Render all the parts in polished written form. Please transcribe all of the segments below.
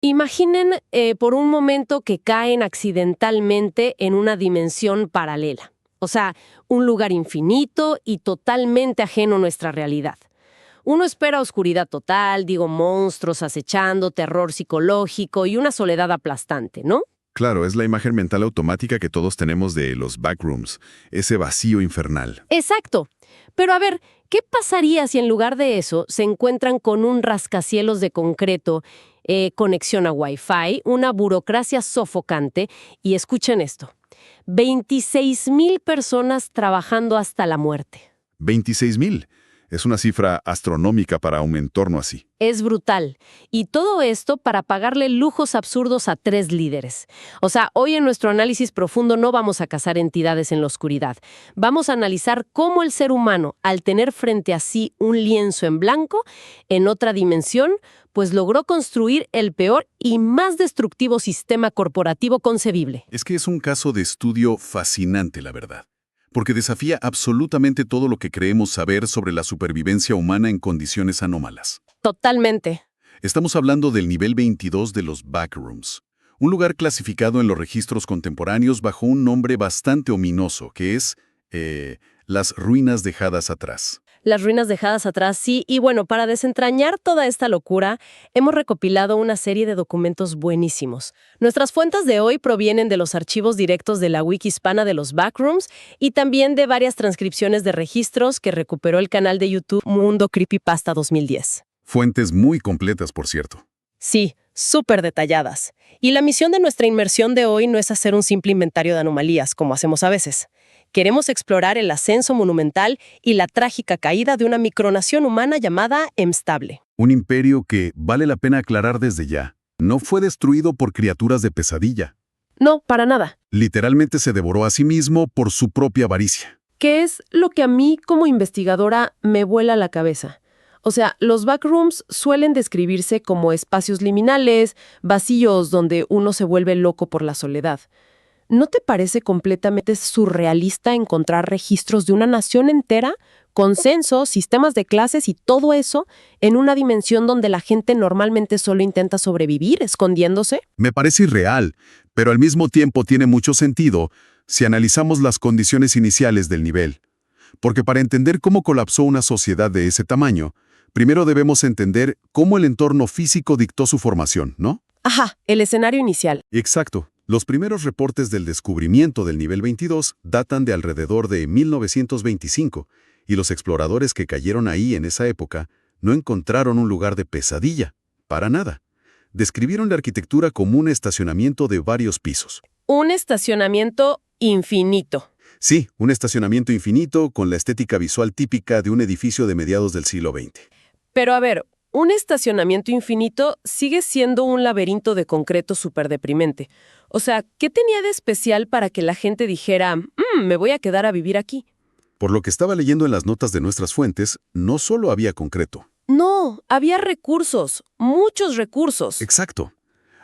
Imaginen por un momento que caen accidentalmente en una dimensión paralela. O sea, un lugar infinito y totalmente ajeno a nuestra realidad. Uno espera oscuridad total, digo, monstruos acechando, terror psicológico y una soledad aplastante, ¿no? Claro, es la imagen mental automática que todos tenemos de los backrooms, ese vacío infernal. Exacto. Pero a ver, ¿qué pasaría si en lugar de eso se encuentran con un rascacielos de concreto, conexión a Wi-Fi, una burocracia sofocante y escuchen esto, 26,000 personas trabajando hasta la muerte? 26,000. Es una cifra astronómica para un entorno así. Es brutal. Y todo esto para pagarle lujos absurdos a 3 líderes. O sea, hoy en nuestro análisis profundo no vamos a cazar entidades en la oscuridad. Vamos a analizar cómo el ser humano, al tener frente a sí un lienzo en blanco, en otra dimensión, pues logró construir el peor y más destructivo sistema corporativo concebible. Es que es un caso de estudio fascinante, la verdad. Porque desafía absolutamente todo lo que creemos saber sobre la supervivencia humana en condiciones anómalas. Totalmente. Estamos hablando del nivel 22 de los backrooms, un lugar clasificado en los registros contemporáneos bajo un nombre bastante ominoso, que es las ruinas dejadas atrás. Las ruinas dejadas atrás, sí. Y bueno, para desentrañar toda esta locura, hemos recopilado una serie de documentos buenísimos. Nuestras fuentes de hoy provienen de los archivos directos de la Wiki hispana de los Backrooms y también de varias transcripciones de registros que recuperó el canal de YouTube Mundo Creepypasta 2010. Fuentes muy completas, por cierto. Sí, súper detalladas. Y la misión de nuestra inmersión de hoy no es hacer un simple inventario de anomalías, como hacemos a veces. Queremos explorar el ascenso monumental y la trágica caída de una micronación humana llamada Emstable. Un imperio que, vale la pena aclarar desde ya, no fue destruido por criaturas de pesadilla. No, para nada. Literalmente se devoró a sí mismo por su propia avaricia. ¿Qué es lo que a mí, como investigadora, me vuela la cabeza? O sea, los backrooms suelen describirse como espacios liminales, vacíos donde uno se vuelve loco por la soledad. ¿No te parece completamente surrealista encontrar registros de una nación entera, consensos, sistemas de clases y todo eso en una dimensión donde la gente normalmente solo intenta sobrevivir, escondiéndose? Me parece irreal, pero al mismo tiempo tiene mucho sentido si analizamos las condiciones iniciales del nivel. Porque para entender cómo colapsó una sociedad de ese tamaño, primero debemos entender cómo el entorno físico dictó su formación, ¿no? Ajá, el escenario inicial. Exacto. Los primeros reportes del descubrimiento del nivel 22 datan de alrededor de 1925, y los exploradores que cayeron ahí en esa época no encontraron un lugar de pesadilla, para nada. Describieron la arquitectura como un estacionamiento de varios pisos. Un estacionamiento infinito. Sí, un estacionamiento infinito con la estética visual típica de un edificio de mediados del siglo XX. Pero a ver, un estacionamiento infinito sigue siendo un laberinto de concreto súper deprimente. O sea, ¿qué tenía de especial para que la gente dijera, me voy a quedar a vivir aquí? Por lo que estaba leyendo en las notas de nuestras fuentes, no solo había concreto. No, había recursos, muchos recursos. Exacto.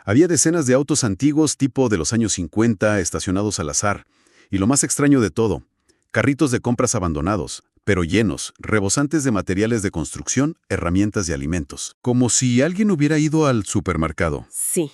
Había decenas de autos antiguos tipo de los años 50 estacionados al azar. Y lo más extraño de todo, carritos de compras abandonados, pero llenos, rebosantes de materiales de construcción, herramientas y alimentos. Como si alguien hubiera ido al supermercado. Sí,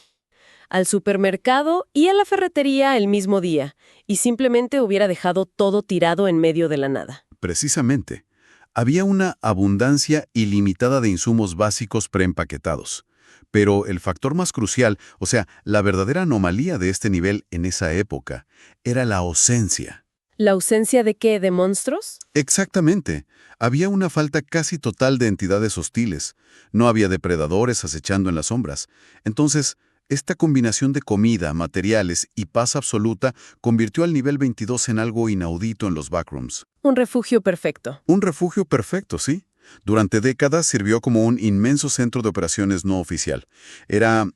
al supermercado y a la ferretería el mismo día, y simplemente hubiera dejado todo tirado en medio de la nada. Precisamente. Había una abundancia ilimitada de insumos básicos preempaquetados. Pero el factor más crucial, o sea, la verdadera anomalía de este nivel en esa época, era la ausencia. ¿La ausencia de qué? ¿De monstruos? Exactamente. Había una falta casi total de entidades hostiles. No había depredadores acechando en las sombras. Entonces, esta combinación de comida, materiales y paz absoluta convirtió al nivel 22 en algo inaudito en los backrooms. Un refugio perfecto. Un refugio perfecto, sí. Durante décadas sirvió como un inmenso centro de operaciones no oficial. Era,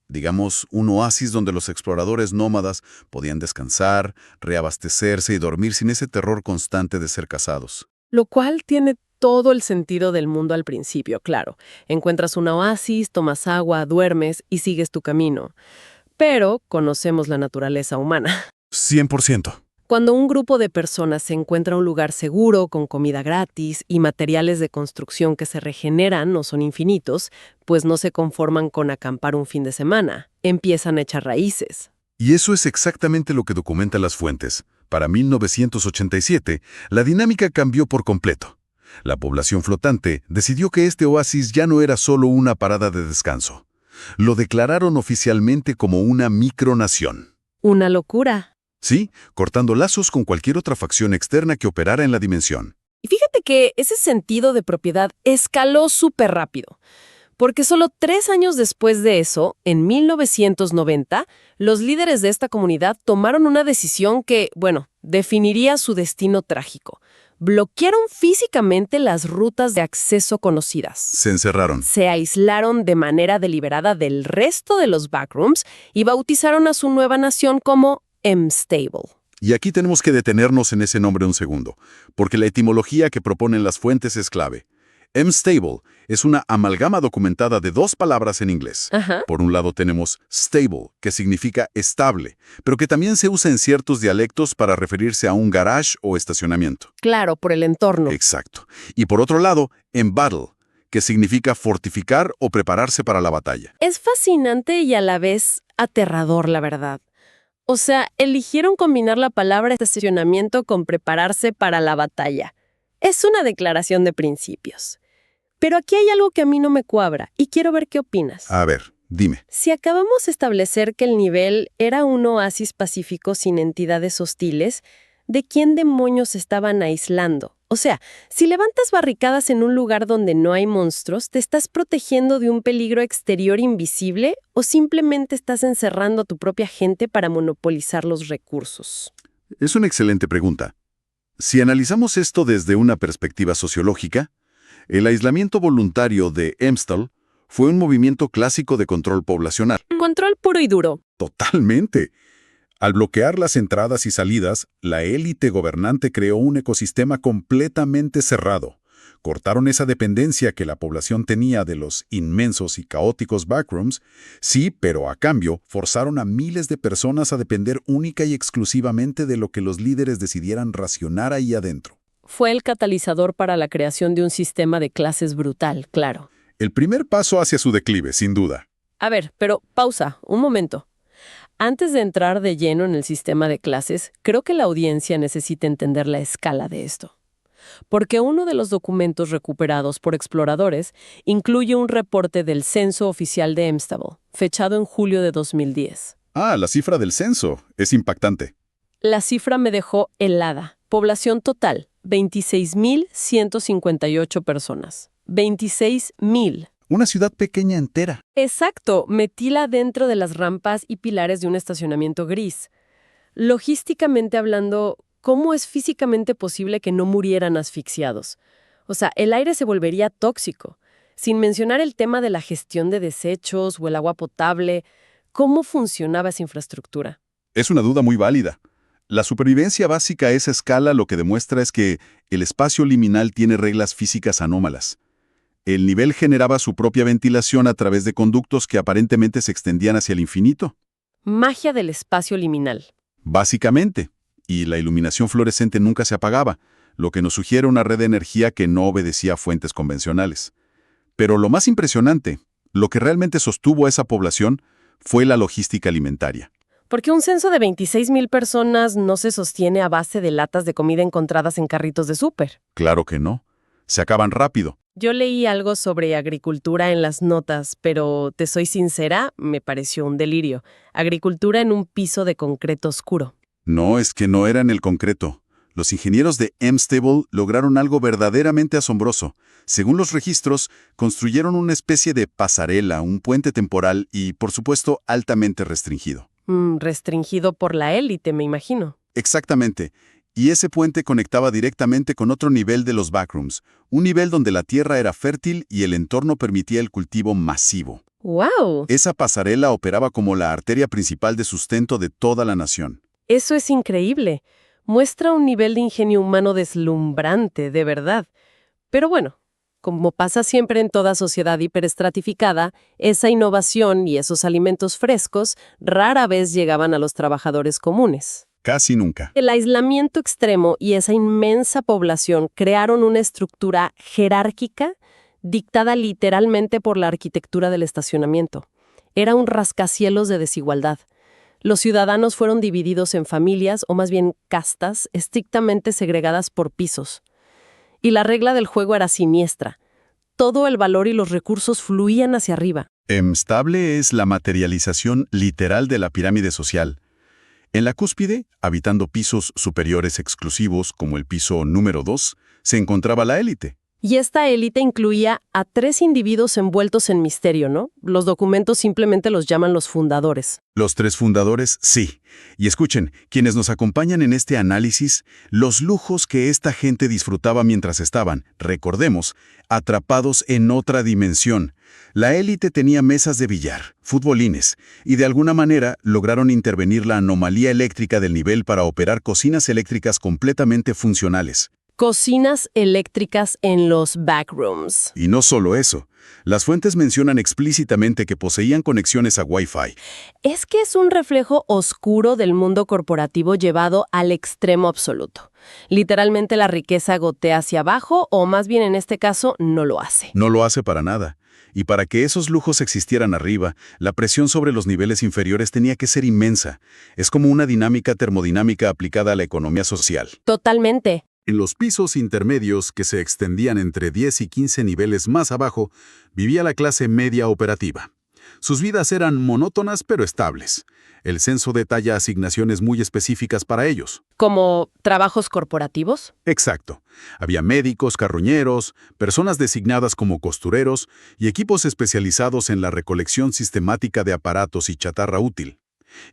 digamos, un oasis donde los exploradores nómadas podían descansar, reabastecerse y dormir sin ese terror constante de ser cazados. Lo cual tiene todo el sentido del mundo al principio, claro. Encuentras un oasis, tomas agua, duermes y sigues tu camino. Pero conocemos la naturaleza humana. 100%. Cuando un grupo de personas se encuentra un lugar seguro, con comida gratis y materiales de construcción que se regeneran o son infinitos, pues no se conforman con acampar un fin de semana, empiezan a echar raíces. Y eso es exactamente lo que documentan las fuentes. Para 1987, la dinámica cambió por completo. La población flotante decidió que este oasis ya no era solo una parada de descanso. Lo declararon oficialmente como una micronación. Una locura. Sí, cortando lazos con cualquier otra facción externa que operara en la dimensión. Y fíjate que ese sentido de propiedad escaló súper rápido. Porque solo 3 años después de eso, en 1990, los líderes de esta comunidad tomaron una decisión que, bueno, definiría su destino trágico. Bloquearon físicamente las rutas de acceso conocidas. Se encerraron. Se aislaron de manera deliberada del resto de los backrooms y bautizaron a su nueva nación como M-Stable. Y aquí tenemos que detenernos en ese nombre un segundo, porque la etimología que proponen las fuentes es clave. M-Stable es una amalgama documentada de 2 palabras en inglés. Ajá. Por un lado tenemos stable, que significa estable, pero que también se usa en ciertos dialectos para referirse a un garage o estacionamiento. Claro, por el entorno. Exacto. Y por otro lado, embattle, que significa fortificar o prepararse para la batalla. Es fascinante y a la vez aterrador, la verdad. O sea, eligieron combinar la palabra estacionamiento con prepararse para la batalla. Es una declaración de principios. Pero aquí hay algo que a mí no me cuadra y quiero ver qué opinas. A ver, dime. Si acabamos de establecer que el nivel era un oasis pacífico sin entidades hostiles, ¿de quién demonios estaban aislando? O sea, si levantas barricadas en un lugar donde no hay monstruos, ¿te estás protegiendo de un peligro exterior invisible o simplemente estás encerrando a tu propia gente para monopolizar los recursos? Es una excelente pregunta. Si analizamos esto desde una perspectiva sociológica, el aislamiento voluntario de Amstel fue un movimiento clásico de control poblacional. Control puro y duro. Totalmente. Al bloquear las entradas y salidas, la élite gobernante creó un ecosistema completamente cerrado. Cortaron esa dependencia que la población tenía de los inmensos y caóticos backrooms, sí, pero a cambio forzaron a miles de personas a depender única y exclusivamente de lo que los líderes decidieran racionar ahí adentro. Fue el catalizador para la creación de un sistema de clases brutal, claro. El primer paso hacia su declive, sin duda. A ver, pero pausa, un momento. Antes de entrar de lleno en el sistema de clases, creo que la audiencia necesita entender la escala de esto. Porque uno de los documentos recuperados por exploradores incluye un reporte del Censo Oficial de Amstable, fechado en julio de 2010. Ah, la cifra del censo. Es impactante. La cifra me dejó helada. Población total, 26.158 personas. 26.000. Una ciudad pequeña entera. Exacto, metíla dentro de las rampas y pilares de un estacionamiento gris. Logísticamente hablando, ¿cómo es físicamente posible que no murieran asfixiados? O sea, el aire se volvería tóxico. Sin mencionar el tema de la gestión de desechos o el agua potable, ¿cómo funcionaba esa infraestructura? Es una duda muy válida. La supervivencia básica a esa escala lo que demuestra es que el espacio liminal tiene reglas físicas anómalas. El nivel generaba su propia ventilación a través de conductos que aparentemente se extendían hacia el infinito. Magia del espacio liminal. Básicamente. Y la iluminación fluorescente nunca se apagaba, lo que nos sugiere una red de energía que no obedecía a fuentes convencionales. Pero lo más impresionante, lo que realmente sostuvo a esa población, fue la logística alimentaria. Porque un censo de 26.000 personas no se sostiene a base de latas de comida encontradas en carritos de súper. Claro que no. Se acaban rápido. Yo leí algo sobre agricultura en las notas, pero te soy sincera, me pareció un delirio. Agricultura en un piso de concreto oscuro. No, es que no era en el concreto. Los ingenieros de M-Stable lograron algo verdaderamente asombroso. Según los registros, construyeron una especie de pasarela, un puente temporal y, por supuesto, altamente restringido. Restringido por la élite, me imagino. Exactamente. Y ese puente conectaba directamente con otro nivel de los backrooms, un nivel donde la tierra era fértil y el entorno permitía el cultivo masivo. ¡Wow! Esa pasarela operaba como la arteria principal de sustento de toda la nación. Eso es increíble. Muestra un nivel de ingenio humano deslumbrante, de verdad. Pero bueno, como pasa siempre en toda sociedad hiperestratificada, esa innovación y esos alimentos frescos rara vez llegaban a los trabajadores comunes. casi nunca. El aislamiento extremo y esa inmensa población crearon una estructura jerárquica dictada literalmente por la arquitectura del estacionamiento. Era un rascacielos de desigualdad. Los ciudadanos fueron divididos en familias, o más bien castas, estrictamente segregadas por pisos. Y la regla del juego era siniestra. Todo el valor y los recursos fluían hacia arriba. Stable es la materialización literal de la pirámide social. En la cúspide, habitando pisos superiores exclusivos como el piso número 2, se encontraba la élite. Y esta élite incluía a 3 individuos envueltos en misterio, ¿no? Los documentos simplemente los llaman los fundadores. Los 3 fundadores, sí. Y escuchen, quienes nos acompañan en este análisis, los lujos que esta gente disfrutaba mientras estaban, recordemos, atrapados en otra dimensión. La élite tenía mesas de billar, futbolines, y de alguna manera lograron intervenir la anomalía eléctrica del nivel para operar cocinas eléctricas completamente funcionales. Cocinas eléctricas en los backrooms. Y no solo eso, las fuentes mencionan explícitamente que poseían conexiones a Wi-Fi. Es que es un reflejo oscuro del mundo corporativo llevado al extremo absoluto. Literalmente la riqueza gotea hacia abajo, o más bien en este caso, no lo hace. No lo hace para nada. Y para que esos lujos existieran arriba, la presión sobre los niveles inferiores tenía que ser inmensa. Es como una dinámica termodinámica aplicada a la economía social. Totalmente. En los pisos intermedios, que se extendían entre 10 y 15 niveles más abajo, vivía la clase media operativa. Sus vidas eran monótonas pero estables. El censo detalla asignaciones muy específicas para ellos. ¿Como trabajos corporativos? Exacto. Había médicos, carroñeros, personas designadas como costureros y equipos especializados en la recolección sistemática de aparatos y chatarra útil.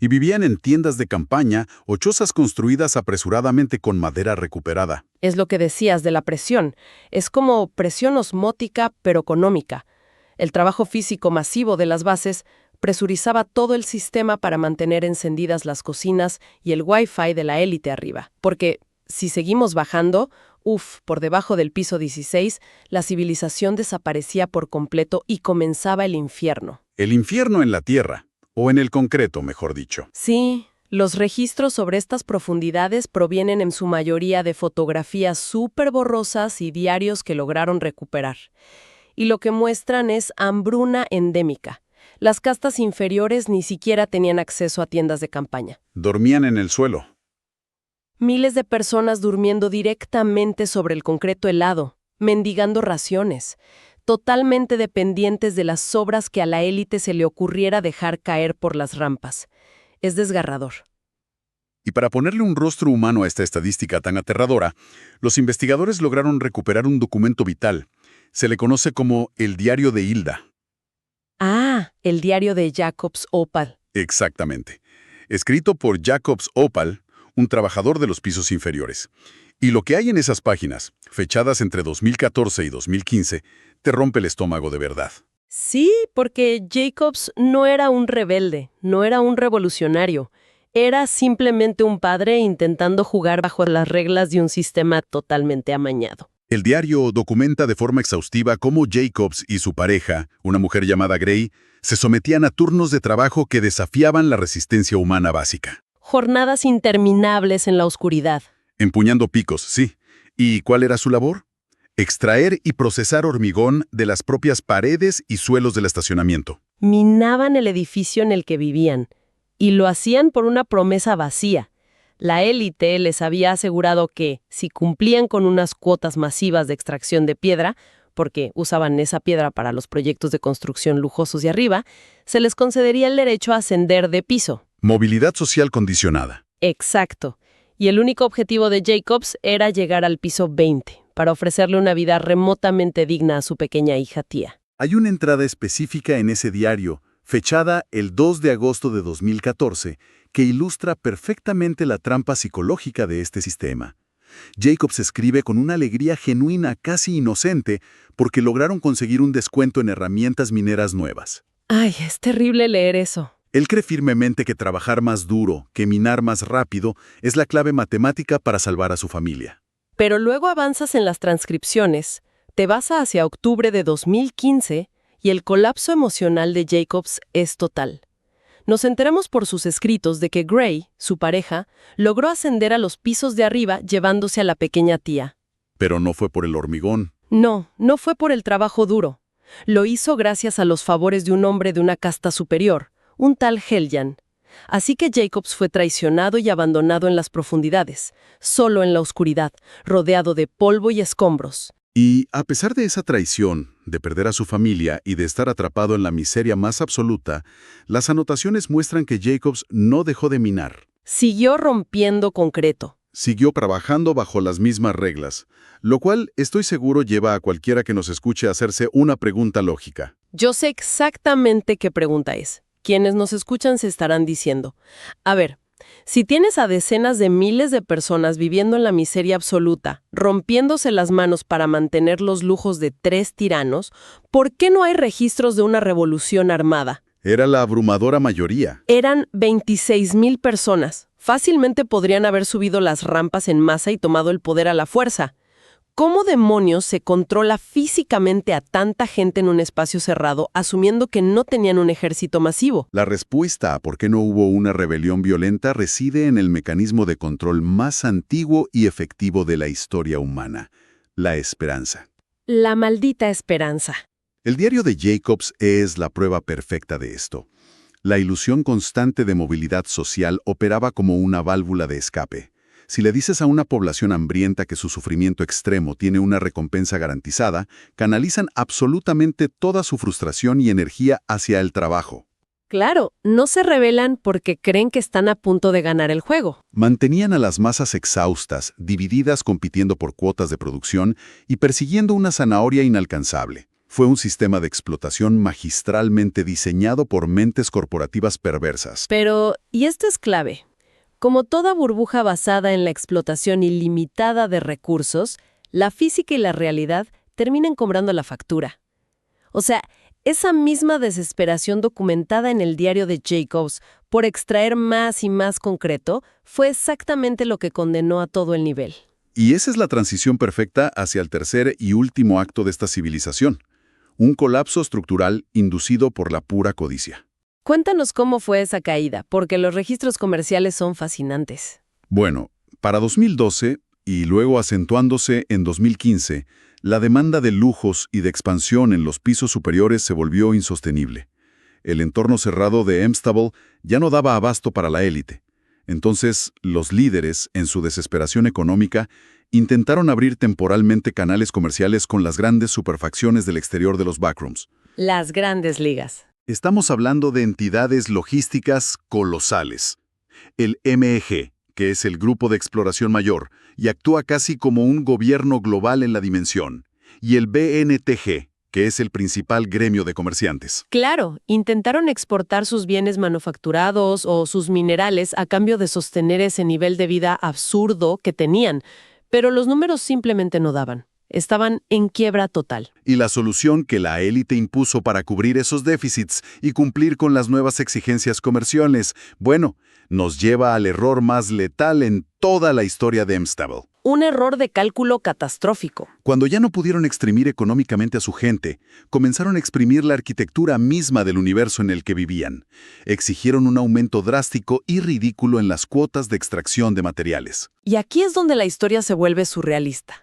Y vivían en tiendas de campaña o chozas construidas apresuradamente con madera recuperada. Es lo que decías de la presión. Es como presión osmótica pero económica. El trabajo físico masivo de las bases presurizaba todo el sistema para mantener encendidas las cocinas y el Wi-Fi de la élite arriba. Porque si seguimos bajando, por debajo del piso 16, la civilización desaparecía por completo y comenzaba el infierno. El infierno en la tierra. O en el concreto, mejor dicho. Sí, los registros sobre estas profundidades provienen en su mayoría de fotografías súper borrosas y diarios que lograron recuperar. Y lo que muestran es hambruna endémica. Las castas inferiores ni siquiera tenían acceso a tiendas de campaña. Dormían en el suelo. Miles de personas durmiendo directamente sobre el concreto helado, mendigando raciones, totalmente dependientes de las sobras que a la élite se le ocurriera dejar caer por las rampas. Es desgarrador. Y para ponerle un rostro humano a esta estadística tan aterradora, los investigadores lograron recuperar un documento vital. Se le conoce como el Diario de Hilda. Ah, el diario de Jacobs Opal. Exactamente. Escrito por Jacobs Opal, un trabajador de los pisos inferiores. Y lo que hay en esas páginas, fechadas entre 2014 y 2015, te rompe el estómago de verdad. Sí, porque Jacobs no era un rebelde, no era un revolucionario. Era simplemente un padre intentando jugar bajo las reglas de un sistema totalmente amañado. El diario documenta de forma exhaustiva cómo Jacobs y su pareja, una mujer llamada Gray, se sometían a turnos de trabajo que desafiaban la resistencia humana básica. Jornadas interminables en la oscuridad. Empuñando picos, sí. ¿Y cuál era su labor? Extraer y procesar hormigón de las propias paredes y suelos del estacionamiento. Minaban el edificio en el que vivían, y lo hacían por una promesa vacía. La élite les había asegurado que, si cumplían con unas cuotas masivas de extracción de piedra, porque usaban esa piedra para los proyectos de construcción lujosos de arriba, se les concedería el derecho a ascender de piso. Movilidad social condicionada. Exacto. Y el único objetivo de Jacobs era llegar al piso 20, para ofrecerle una vida remotamente digna a su pequeña hija tía. Hay una entrada específica en ese diario, fechada el 2 de agosto de 2014, que ilustra perfectamente la trampa psicológica de este sistema. Jacobs escribe con una alegría genuina, casi inocente, porque lograron conseguir un descuento en herramientas mineras nuevas. Ay, es terrible leer eso. Él cree firmemente que trabajar más duro, que minar más rápido, es la clave matemática para salvar a su familia. Pero luego avanzas en las transcripciones, te vas hacia octubre de 2015 y el colapso emocional de Jacobs es total. Nos enteramos por sus escritos de que Gray, su pareja, logró ascender a los pisos de arriba llevándose a la pequeña tía. Pero no fue por el hormigón. No, no fue por el trabajo duro. Lo hizo gracias a los favores de un hombre de una casta superior, un tal Heljan. Así que Jacobs fue traicionado y abandonado en las profundidades, solo en la oscuridad, rodeado de polvo y escombros. Y a pesar de esa traición, de perder a su familia y de estar atrapado en la miseria más absoluta, las anotaciones muestran que Jacobs no dejó de minar. Siguió rompiendo concreto. Siguió trabajando bajo las mismas reglas, lo cual estoy seguro lleva a cualquiera que nos escuche a hacerse una pregunta lógica. Yo sé exactamente qué pregunta es. Quienes nos escuchan se estarán diciendo, a ver, si tienes a decenas de miles de personas viviendo en la miseria absoluta, rompiéndose las manos para mantener los lujos de 3 tiranos, ¿por qué no hay registros de una revolución armada? Era la abrumadora mayoría. Eran 26,000 personas. Fácilmente podrían haber subido las rampas en masa y tomado el poder a la fuerza. ¿Cómo demonios se controla físicamente a tanta gente en un espacio cerrado, asumiendo que no tenían un ejército masivo? La respuesta a por qué no hubo una rebelión violenta reside en el mecanismo de control más antiguo y efectivo de la historia humana: la esperanza. La maldita esperanza. El diario de Jacobs es la prueba perfecta de esto. La ilusión constante de movilidad social operaba como una válvula de escape. Si le dices a una población hambrienta que su sufrimiento extremo tiene una recompensa garantizada, canalizan absolutamente toda su frustración y energía hacia el trabajo. Claro, no se rebelan porque creen que están a punto de ganar el juego. Mantenían a las masas exhaustas, divididas compitiendo por cuotas de producción y persiguiendo una zanahoria inalcanzable. Fue un sistema de explotación magistralmente diseñado por mentes corporativas perversas. Pero, y esto es clave, como toda burbuja basada en la explotación ilimitada de recursos, la física y la realidad terminan cobrando la factura. O sea, esa misma desesperación documentada en el diario de Jacobs por extraer más y más concreto fue exactamente lo que condenó a todo el nivel. Y esa es la transición perfecta hacia el tercer y último acto de esta civilización: un colapso estructural inducido por la pura codicia. Cuéntanos cómo fue esa caída, porque los registros comerciales son fascinantes. Bueno, para 2012, y luego acentuándose en 2015, la demanda de lujos y de expansión en los pisos superiores se volvió insostenible. El entorno cerrado de Emstable ya no daba abasto para la élite. Entonces, los líderes, en su desesperación económica, intentaron abrir temporalmente canales comerciales con las grandes superfacciones del exterior de los backrooms. Las grandes ligas. Estamos hablando de entidades logísticas colosales. El MEG, que es el Grupo de Exploración Mayor, y actúa casi como un gobierno global en la dimensión. Y el BNTG, que es el principal gremio de comerciantes. Claro, intentaron exportar sus bienes manufacturados o sus minerales a cambio de sostener ese nivel de vida absurdo que tenían, pero los números simplemente no daban. Estaban en quiebra total. Y la solución que la élite impuso para cubrir esos déficits y cumplir con las nuevas exigencias comerciales, bueno, nos lleva al error más letal en toda la historia de Emstable. Un error de cálculo catastrófico. Cuando ya no pudieron exprimir económicamente a su gente, comenzaron a exprimir la arquitectura misma del universo en el que vivían. Exigieron un aumento drástico y ridículo en las cuotas de extracción de materiales. Y aquí es donde la historia se vuelve surrealista.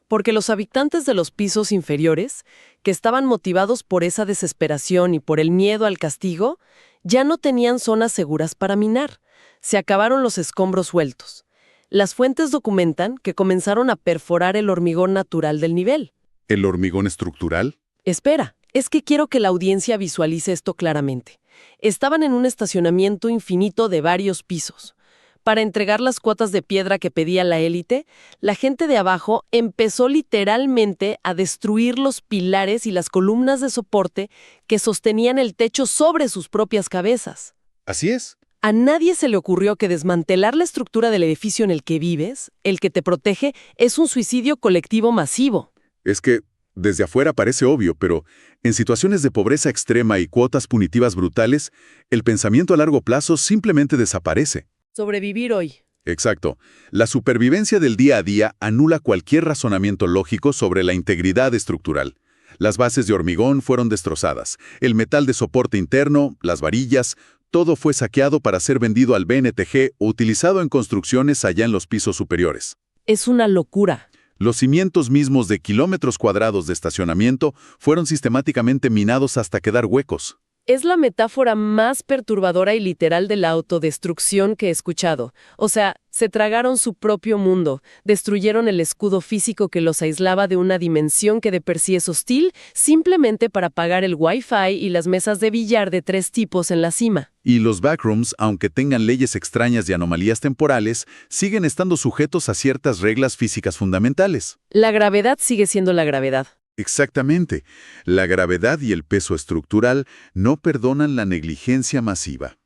Porque los habitantes de los pisos inferiores, que estaban motivados por esa desesperación y por el miedo al castigo, ya no tenían zonas seguras para minar. Se acabaron los escombros sueltos. Las fuentes documentan que comenzaron a perforar el hormigón natural del nivel. ¿El hormigón estructural? Espera, es que quiero que la audiencia visualice esto claramente. Estaban en un estacionamiento infinito de varios pisos. Para entregar las cuotas de piedra que pedía la élite, la gente de abajo empezó literalmente a destruir los pilares y las columnas de soporte que sostenían el techo sobre sus propias cabezas. Así es. A nadie se le ocurrió que desmantelar la estructura del edificio en el que vives, el que te protege, es un suicidio colectivo masivo. Es que desde afuera parece obvio, pero en situaciones de pobreza extrema y cuotas punitivas brutales, el pensamiento a largo plazo simplemente desaparece. Sobrevivir hoy. Exacto. La supervivencia del día a día anula cualquier razonamiento lógico sobre la integridad estructural. Las bases de hormigón fueron destrozadas, el metal de soporte interno, las varillas, todo fue saqueado para ser vendido al BNTG o utilizado en construcciones allá en los pisos superiores. Es una locura. Los cimientos mismos de kilómetros cuadrados de estacionamiento fueron sistemáticamente minados hasta quedar huecos. Es la metáfora más perturbadora y literal de la autodestrucción que he escuchado. O sea, se tragaron su propio mundo, destruyeron el escudo físico que los aislaba de una dimensión que de per sí es hostil, simplemente para pagar el Wi-Fi y las mesas de billar de 3 tipos en la cima. Y los backrooms, aunque tengan leyes extrañas y anomalías temporales, siguen estando sujetos a ciertas reglas físicas fundamentales. La gravedad sigue siendo la gravedad. Exactamente. La gravedad y el peso estructural no perdonan la negligencia masiva.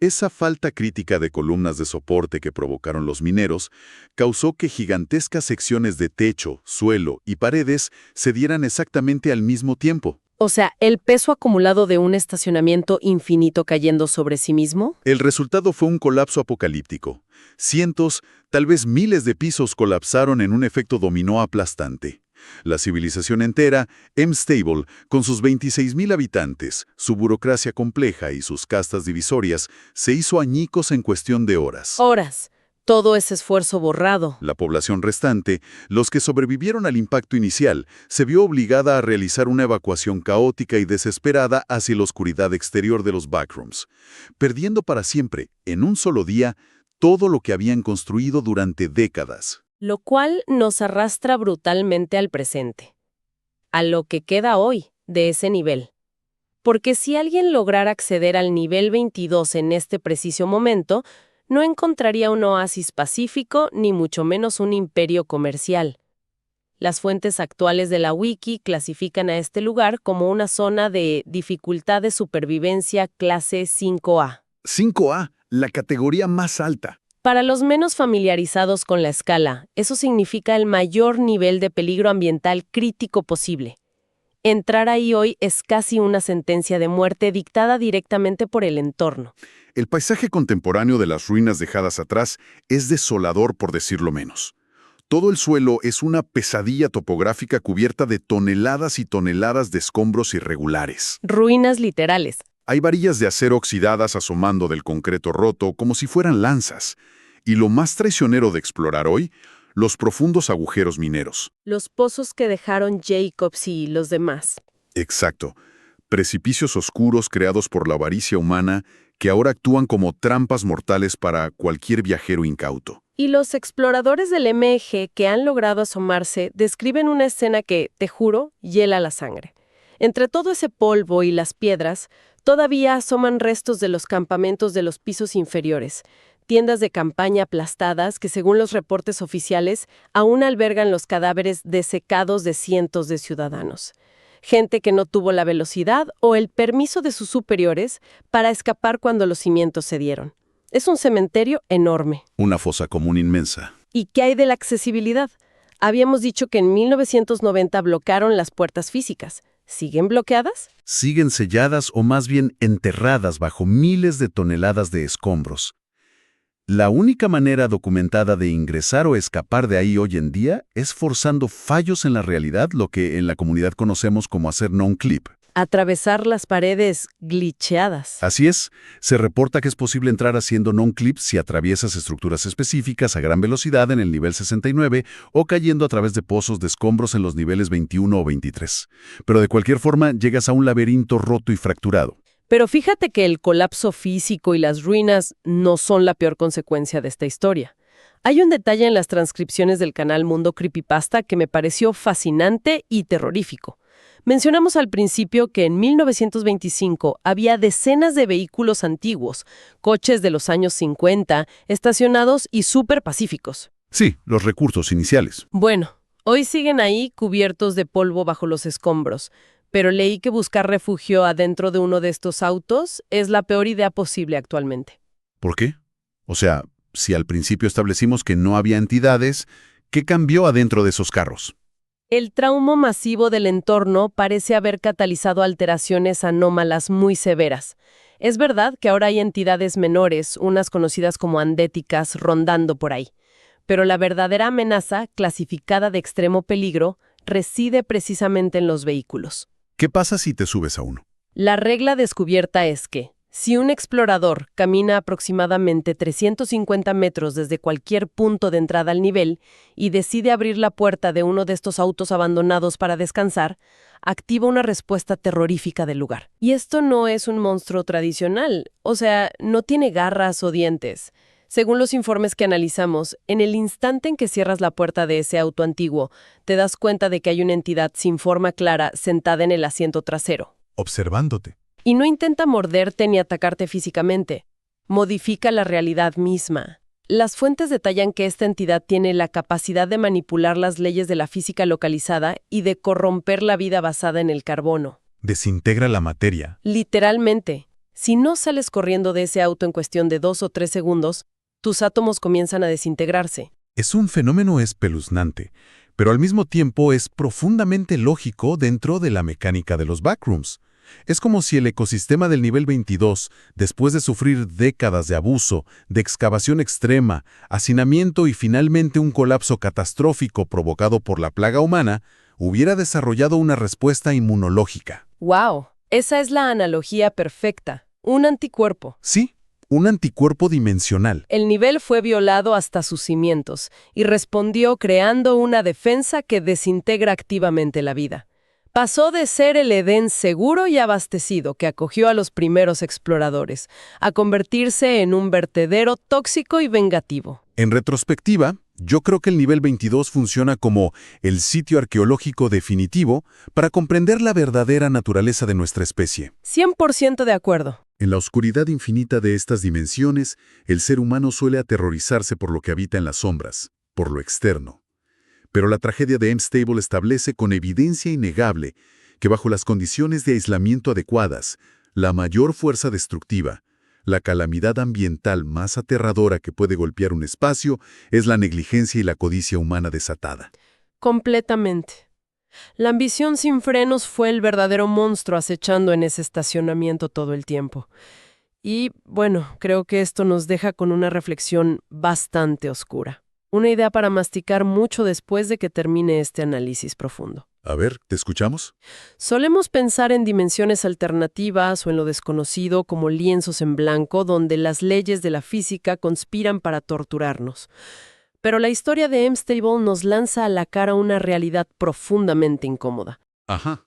Esa falta crítica de columnas de soporte que provocaron los mineros causó que gigantescas secciones de techo, suelo y paredes se dieran exactamente al mismo tiempo. O sea, el peso acumulado de un estacionamiento infinito cayendo sobre sí mismo. El resultado fue un colapso apocalíptico. Cientos, tal vez miles de pisos colapsaron en un efecto dominó aplastante. La civilización entera, M-Stable, con sus 26.000 habitantes, su burocracia compleja y sus castas divisorias, se hizo añicos en cuestión de horas. Horas. Todo ese esfuerzo borrado. La población restante, los que sobrevivieron al impacto inicial, se vio obligada a realizar una evacuación caótica y desesperada hacia la oscuridad exterior de los backrooms, perdiendo para siempre, en un solo día, todo lo que habían construido durante décadas. Lo cual nos arrastra brutalmente al presente, a lo que queda hoy de ese nivel. Porque si alguien lograra acceder al nivel 22 en este preciso momento, no encontraría un oasis pacífico ni mucho menos un imperio comercial. Las fuentes actuales de la Wiki clasifican a este lugar como una zona de dificultad de supervivencia clase 5A. 5A, la categoría más alta. Para los menos familiarizados con la escala, eso significa el mayor nivel de peligro ambiental crítico posible. Entrar ahí hoy es casi una sentencia de muerte dictada directamente por el entorno. El paisaje contemporáneo de las ruinas dejadas atrás es desolador, por decirlo menos. Todo el suelo es una pesadilla topográfica cubierta de toneladas y toneladas de escombros irregulares. Ruinas literales. Hay varillas de acero oxidadas asomando del concreto roto como si fueran lanzas. Y lo más traicionero de explorar hoy, los profundos agujeros mineros. Los pozos que dejaron Jacobs y los demás. Exacto. Precipicios oscuros creados por la avaricia humana que ahora actúan como trampas mortales para cualquier viajero incauto. Y los exploradores del MG que han logrado asomarse describen una escena que, te juro, hiela la sangre. Entre todo ese polvo y las piedras, todavía asoman restos de los campamentos de los pisos inferiores, tiendas de campaña aplastadas que, según los reportes oficiales, aún albergan los cadáveres desecados de cientos de ciudadanos. Gente que no tuvo la velocidad o el permiso de sus superiores para escapar cuando los cimientos cedieron. Es un cementerio enorme. Una fosa común inmensa. ¿Y qué hay de la accesibilidad? Habíamos dicho que en 1990 bloquearon las puertas físicas. ¿Siguen bloqueadas? Siguen selladas o más bien enterradas bajo miles de toneladas de escombros. La única manera documentada de ingresar o escapar de ahí hoy en día es forzando fallos en la realidad, lo que en la comunidad conocemos como hacer non-clip. Atravesar las paredes glitcheadas. Así es, se reporta que es posible entrar haciendo non-clip si atraviesas estructuras específicas a gran velocidad en el nivel 69 o cayendo a través de pozos de escombros en los niveles 21 o 23. Pero de cualquier forma, llegas a un laberinto roto y fracturado. Pero fíjate que el colapso físico y las ruinas no son la peor consecuencia de esta historia. Hay un detalle en las transcripciones del canal Mundo Creepypasta que me pareció fascinante y terrorífico. Mencionamos al principio que en 1925 había decenas de vehículos antiguos, coches de los años 50, estacionados y súper pacíficos. Sí, los recursos iniciales. Bueno, hoy siguen ahí cubiertos de polvo bajo los escombros. Pero leí que buscar refugio adentro de uno de estos autos es la peor idea posible actualmente. ¿Por qué? O sea, si al principio establecimos que no había entidades, ¿qué cambió adentro de esos carros? El trauma masivo del entorno parece haber catalizado alteraciones anómalas muy severas. Es verdad que ahora hay entidades menores, unas conocidas como andéticas, rondando por ahí. Pero la verdadera amenaza, clasificada de extremo peligro, reside precisamente en los vehículos. ¿Qué pasa si te subes a uno? La regla descubierta es que, Si un explorador camina aproximadamente 350 metros desde cualquier punto de entrada al nivel y decide abrir la puerta de uno de estos autos abandonados para descansar, activa una respuesta terrorífica del lugar. Y esto no es un monstruo tradicional, o sea, no tiene garras o dientes. Según los informes que analizamos, en el instante en que cierras la puerta de ese auto antiguo, te das cuenta de que hay una entidad sin forma clara sentada en el asiento trasero. Observándote. Y no intenta morderte ni atacarte físicamente. Modifica la realidad misma. Las fuentes detallan que esta entidad tiene la capacidad de manipular las leyes de la física localizada y de corromper la vida basada en el carbono. Desintegra la materia. Literalmente. Si no sales corriendo de ese auto en cuestión de 2 o 3 segundos, tus átomos comienzan a desintegrarse. Es un fenómeno espeluznante, pero al mismo tiempo es profundamente lógico dentro de la mecánica de los backrooms. Es como si el ecosistema del nivel 22, después de sufrir décadas de abuso, de excavación extrema, hacinamiento y finalmente un colapso catastrófico provocado por la plaga humana, hubiera desarrollado una respuesta inmunológica. ¡Wow! Esa es la analogía perfecta. Un anticuerpo. Sí, un anticuerpo dimensional. El nivel fue violado hasta sus cimientos y respondió creando una defensa que desintegra activamente la vida. Pasó de ser el Edén seguro y abastecido que acogió a los primeros exploradores, a convertirse en un vertedero tóxico y vengativo. En retrospectiva, yo creo que el nivel 22 funciona como el sitio arqueológico definitivo para comprender la verdadera naturaleza de nuestra especie. 100% de acuerdo. En la oscuridad infinita de estas dimensiones, el ser humano suele aterrorizarse por lo que habita en las sombras, por lo externo. Pero la tragedia de M-Stable establece con evidencia innegable que bajo las condiciones de aislamiento adecuadas, la mayor fuerza destructiva, la calamidad ambiental más aterradora que puede golpear un espacio es la negligencia y la codicia humana desatada. Completamente. La ambición sin frenos fue el verdadero monstruo acechando en ese estacionamiento todo el tiempo. Y, bueno, creo que esto nos deja con una reflexión bastante oscura. Una idea para masticar mucho después de que termine este análisis profundo. A ver, ¿te escuchamos? Solemos pensar en dimensiones alternativas o en lo desconocido como lienzos en blanco donde las leyes de la física conspiran para torturarnos. Pero la historia de M-Stable nos lanza a la cara una realidad profundamente incómoda. Ajá.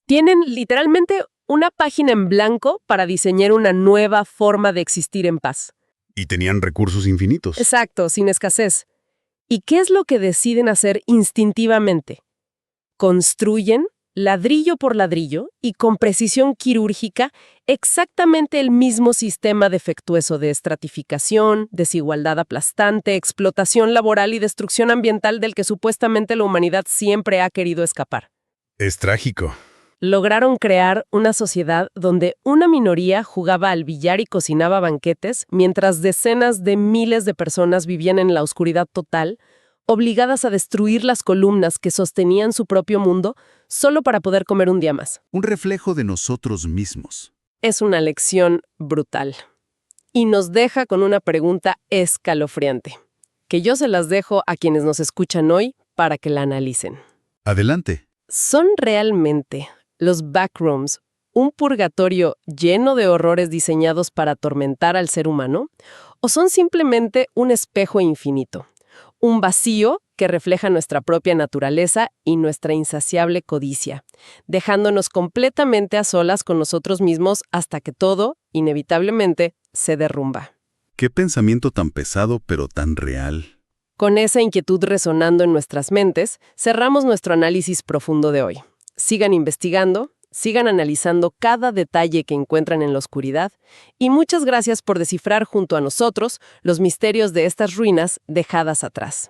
Tienen literalmente una página en blanco para diseñar una nueva forma de existir en paz. Y tenían recursos infinitos. Exacto, sin escasez. ¿Y qué es lo que deciden hacer instintivamente? Construyen, ladrillo por ladrillo y con precisión quirúrgica, exactamente el mismo sistema defectuoso de estratificación, desigualdad aplastante, explotación laboral y destrucción ambiental del que supuestamente la humanidad siempre ha querido escapar. Es trágico. Lograron crear una sociedad donde una minoría jugaba al billar y cocinaba banquetes, mientras decenas de miles de personas vivían en la oscuridad total, obligadas a destruir las columnas que sostenían su propio mundo solo para poder comer un día más. Un reflejo de nosotros mismos. Es una lección brutal. Y nos deja con una pregunta escalofriante, que yo se las dejo a quienes nos escuchan hoy para que la analicen. Adelante. ¿Son realmente los backrooms un purgatorio lleno de horrores diseñados para atormentar al ser humano? ¿O son simplemente un espejo infinito? Un vacío que refleja nuestra propia naturaleza y nuestra insaciable codicia, dejándonos completamente a solas con nosotros mismos hasta que todo, inevitablemente, se derrumba. Qué pensamiento tan pesado pero tan real. Con esa inquietud resonando en nuestras mentes, cerramos nuestro análisis profundo de hoy. Sigan investigando, sigan analizando cada detalle que encuentran en la oscuridad y muchas gracias por descifrar junto a nosotros los misterios de estas ruinas dejadas atrás.